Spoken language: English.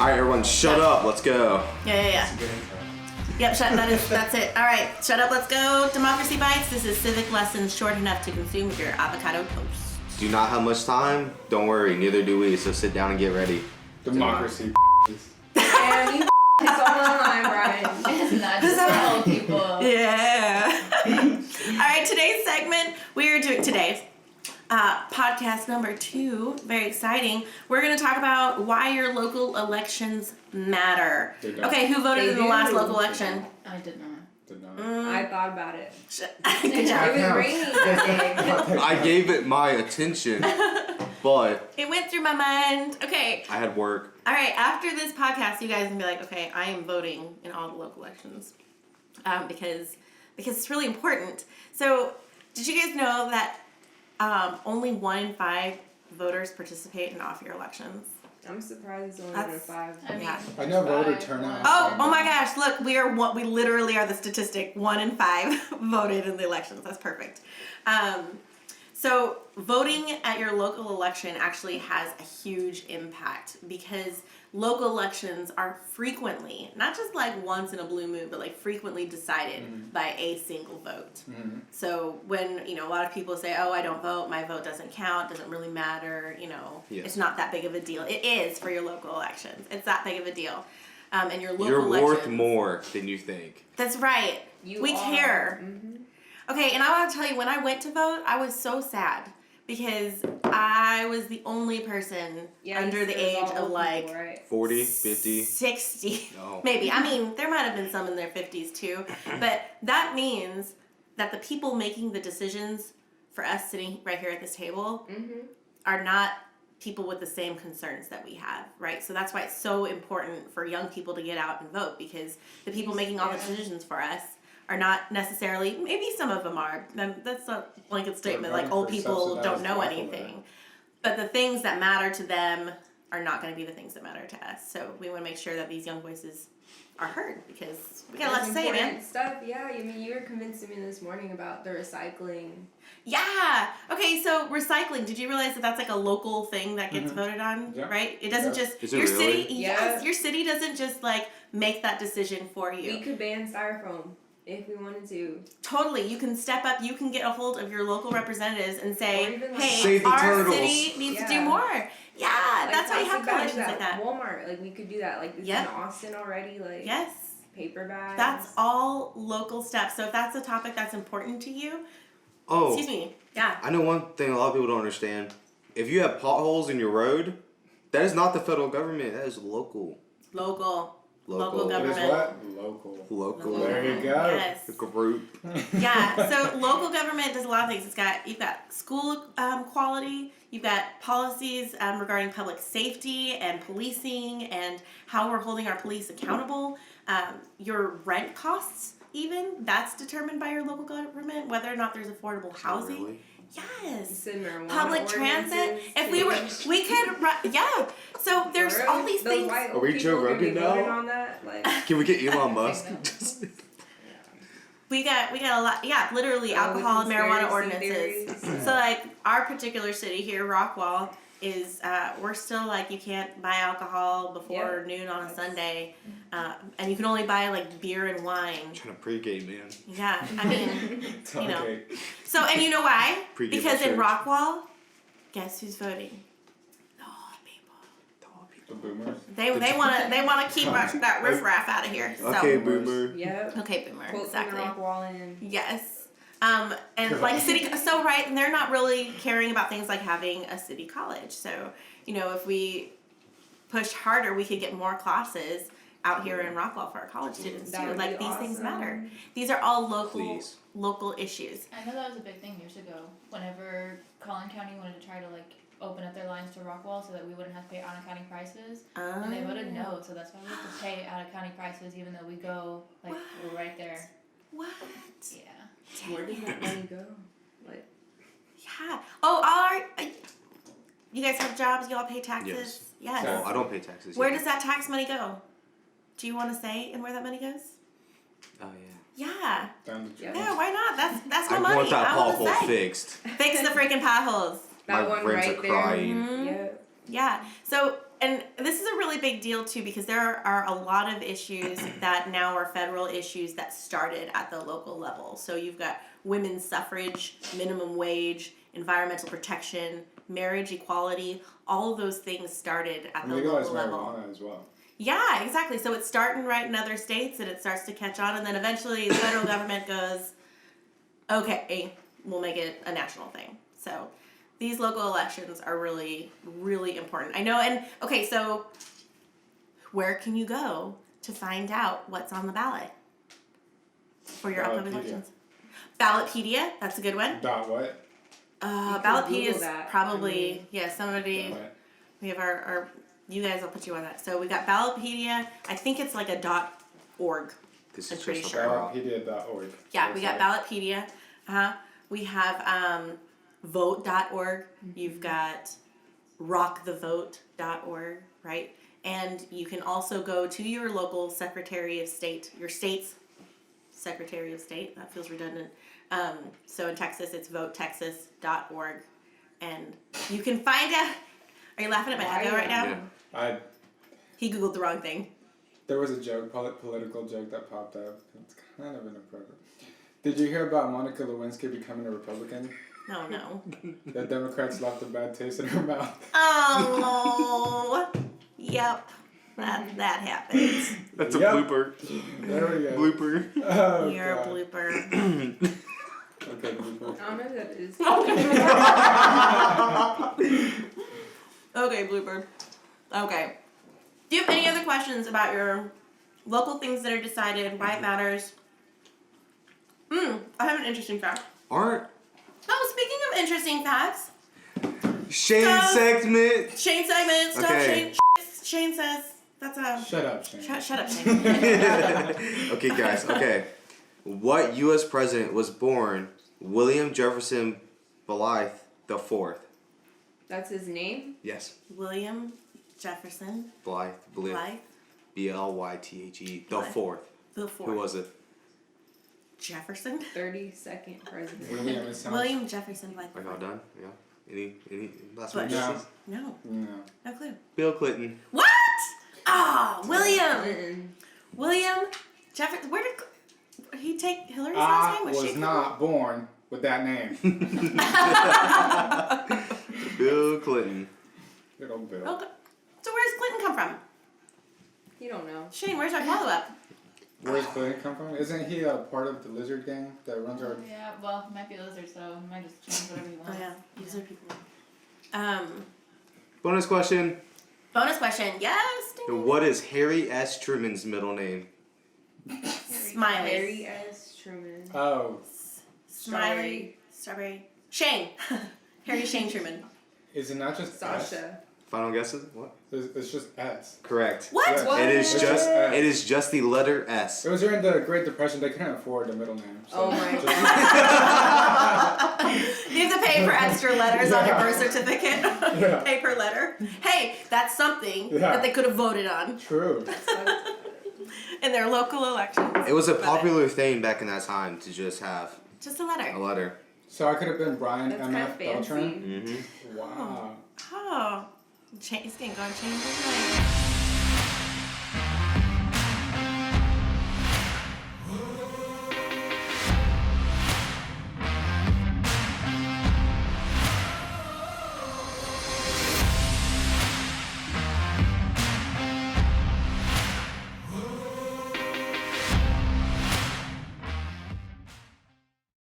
Alright, everyone, shut up. Let's go. Yeah. Yep, that's it. All right, shut up, let's go. Democracy Bytes. This is civic lessons short enough to consume with your avocado toast. Do not have much time? Don't worry, neither do we, so sit down and get ready. Democracy. And you it's all online, Brian. It's not just for old people. Yeah. All right, today's segment, we are doing today's podcast number 2. Very exciting. We're going to talk about why your local elections matter. Okay, who voted in the last local election? I did not. I thought about it. Good job. It was raining that day. I gave it my attention, but It went through my mind. Okay. I had work. All right, after this podcast, you guys can be like, okay, I am voting in all the local elections because it's really important. So, did you guys know that only 1 in 5 voters participate in off-year elections? I'm surprised it's only 1 in 5. I know voter turnout. Oh my gosh! Look, we literally are the statistic. 1 in 5 voted in the elections. That's perfect. So voting at your local election actually has a huge impact because local elections are frequently, not just like once in a blue moon, but like frequently decided by a single vote. So when, a lot of people say, oh, I don't vote, my vote doesn't count, doesn't really matter, It's not that big of a deal. It is for your local elections. It's that big of a deal. And your local You're elections, worth more than you think. That's right. We care. Okay, and I want to tell you, when I went to vote, I was so sad because I was the only person under the age of like people, right? 40, 50. 60, No. maybe. I mean, there might have been some in their 50s too, but that means that the people making the decisions for us sitting right here at this table are not people with the same concerns that we have, right? So that's why it's so important for young people to get out and vote, because the people making all the decisions for us are not necessarily, maybe some of them are, that's a blanket statement, like old people don't know anything. But the things that matter to them are not going to be the things that matter to us. So we want to make sure that these young voices are heard, because we got a lot to say, man. Stuff, yeah. I mean, you were convincing me this morning about the recycling. Yeah. Okay, so recycling. Did you realize that that's like a local thing that gets voted on, right? It doesn't just Is it your really? city. Yes, your city doesn't just like make that decision for you. We could ban styrofoam if we wanted to. Totally. You can step up. You can get a hold of your local representatives and say, hey, Save the our turtles. city needs to do more. Yeah, Like, that's why you have bags coalitions like that. Walmart, like we could do that. Like it's in Austin already. Like Yes. paper bags. That's all local steps. So if that's a topic that's important to you, Oh, excuse me. Yeah. I know one thing a lot of people don't understand. If you have potholes in your road, that is not the federal government. That is local. Local Local. It is government. what? Local. Local. There you go. Yes. Group. Yeah, so local government does a lot of things. You've got school quality, you've got policies regarding public safety and policing and how we're holding our police accountable. Your rent costs, even, that's determined by your local government, whether or not there's affordable housing. Really? Yes. marijuana Public transit. ordinances. If we could, yeah. So there's all these Those things. white Are we people Joe gonna be Rogan voting now? on that? Like, Can we get Elon Musk? We got a lot, literally alcohol and marijuana ordinances. Theories. So like our particular city here, Rockwall, is we're still like you can't buy alcohol before noon on a Sunday, and you can only buy like beer and wine. Trying to pregame, man. Yeah, I mean, Okay. So and you know why? Pregame Because at in church. Rockwall, guess who's voting? The old people. The boomers. They wanna keep that riffraff out of here. So. Okay, boomer. Yep. Okay, boomer. Quote Exactly. from the Rockwall and Yes. And like so right, and they're not really caring about things like having a city college. So, if we push harder, we could get more classes out here in Rockwall for our college students That too. would Like be these things awesome. matter. These are all Please. local issues. I know that was a big thing years ago. Whenever Collin County wanted to try to open up their lines to Rockwall so that we wouldn't have to pay out of county prices, and they voted no. So that's why we have to pay out of county prices, even though we go we're right there. What? Yeah. where does that money go? Like, Yeah. Oh, you guys have jobs? Y'all pay taxes? Yes. Well, I don't pay taxes. Where yet. does that tax money go? Do you want to say and where that money goes? Oh yeah. Yeah. Down the Yeah. Yeah, why not? That's my I money. want that I want to pothole say. fixed. Fix the freaking potholes. that My one friends right are there. crying. Mhm. Yeah. Yeah. So and this is a really big deal too because there are a lot of issues that now are federal issues that started at the local level. So you've got women's suffrage, minimum wage, environmental protection, marriage equality. All of those things started at the Legalize local level. marijuana as well. Yeah, exactly. So it's starting right in other states and it starts to catch on, and then eventually the federal government goes, okay, we'll make it a national thing. So these local elections are really, really important. I know, and okay, so where can you go to find out what's on the ballot for your upcoming Ballotpedia. elections? Ballotpedia, that's a good one. Dot what? can Ballotpedia Google is that. probably, somebody, Dot what? we have our, you guys, I'll put you on that. So we got Ballotpedia, I think it's like a .org. This I'm is pretty just sure. Ballotpedia.org. Yeah, we got Ballotpedia. We have vote.org. You've got rockthevote.org, right? And you can also go to your local Secretary of State, your state's Secretary of State. That feels redundant. So in Texas, it's votetexas.org. And you can find out. Are you laughing at my echo right now? Yeah. He Googled the wrong thing. There was a joke, political joke that popped up. It's kind of inappropriate. Did you hear about Monica Lewinsky becoming a Republican? No. The Democrats left a bad taste in her mouth. Oh, yep. That happened. That's Yep. a blooper. There we go. Blooper. Oh, You're God. a blooper. Okay, blooper. I don't know who that is. Okay, blooper. Okay. Do you have any other questions about your local things that are decided, why it matters? I have an interesting fact. Aren't Oh, speaking of interesting facts, Shane Stop. segment? Shane segment, stuff Okay. Shane says. That's a... Shut up, Shane. Shut up, Shane. Okay, guys. Okay, what U.S. president was born William Jefferson Blythe the Fourth? That's his name? Yes, William Jefferson Blythe. Blythe Blythe the Blythe. Fourth. the Fourth. Who was it? Jefferson? 32nd president. William, it sounds... William Jefferson Blythe. Are y'all done? Yeah. Any last Bush. minute? No. No, No. no clue. Bill Clinton. What? Ah, William. Clinton. William Jefferson. Where did he take Hillary's I last name? was she not born with that name. Bill Clinton. Good old Bill. Okay. So where's Clinton come from? You don't know. Shane, where's our follow up? Where's Clinton come from? Isn't he a part of the lizard gang that runs our... Yeah, well, he might be a lizard, so he might just change whatever he Oh wants. yeah, these are people. Bonus question. Bonus question. Yes. Ding, ding. What is Harry S. Truman's middle name? Smiley. Harry S. Truman. Oh, Smiley. Strawberry. Shane. Harry Shane Truman. is it not just S? Sasha. Final guesses? What? It's just S. Correct. What? Yeah. What? It is It's just S. it is just the letter S. It was during the Great Depression. They couldn't afford the middle name. So Oh my just- You have to pay for extra letters on your birth certificate. Yeah. Pay per letter. Hey, that's something Yeah. that they could have voted on True. in their local elections. It was a popular thing back in that time to just have Just a letter. a letter. So I could have been Brian That's kind M.F. of fancy. Beltran. Mm-hmm. Wow. Oh. He's going to go and change his name.